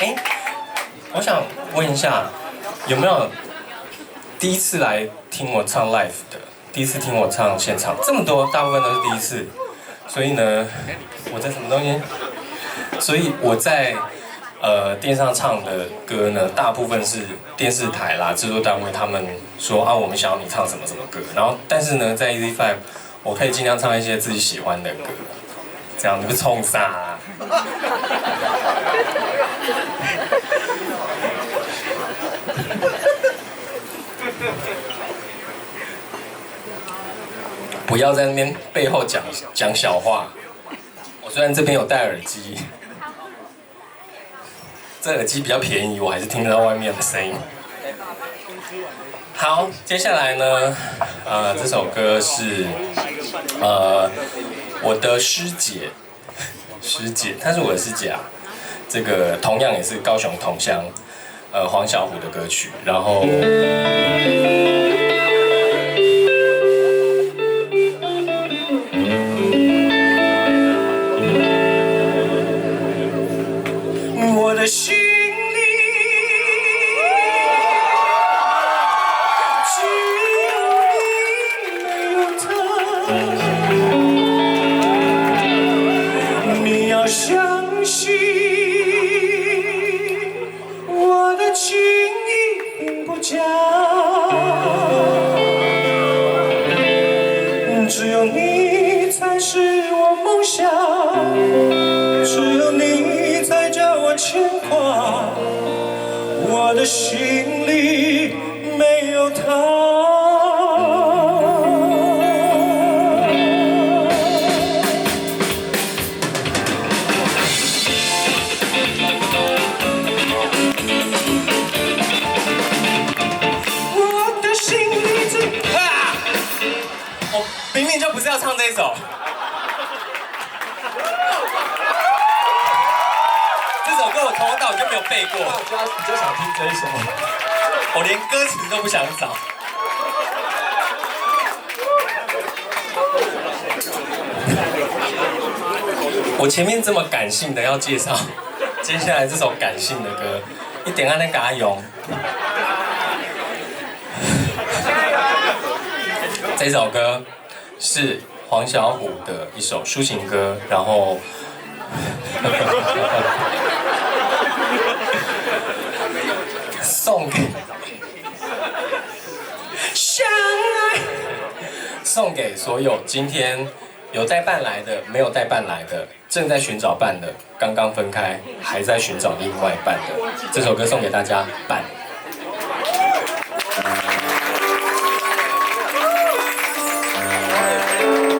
哎，我想问一下，有没有第一次来听我唱 live 的？第一次听我唱现场，这么多，大部分都是第一次。所以呢，我在什么东西？所以我在电视上唱的歌呢，大部分是电视台啦、制作单位他们说啊，我们想要你唱什么什么歌。然后，但是呢，在 EZ5，我可以尽量唱一些自己喜欢的歌。这样你不冲啥啦？不要在那边背后讲小话。我虽然这边有戴耳机，这耳机比较便宜，我还是听得到外面的声音。好，接下来呢，这首歌是我的师姐，她是我的师姐啊。这个同样也是高雄同乡，黄小琥的歌曲，然后。我的心里只有你，没有他。你要相信，我的情意并不假。只有你才是我梦想，只有你才叫我牵挂，我的心里没有他。我的心里只我明明就不是要唱这一首。这首歌我从头到尾就没有背过，大家比较想听这一首，我连歌词都不想找。我前面这么感性的要介绍，接下来这首感性的歌，一点按那嘎用。这首歌是黄小琥的一首抒情歌，然后。送给所有今天有带伴来的、没有带伴来的、正在寻找伴的、刚刚分开还在寻找另外一半的，这首歌送给大家，伴。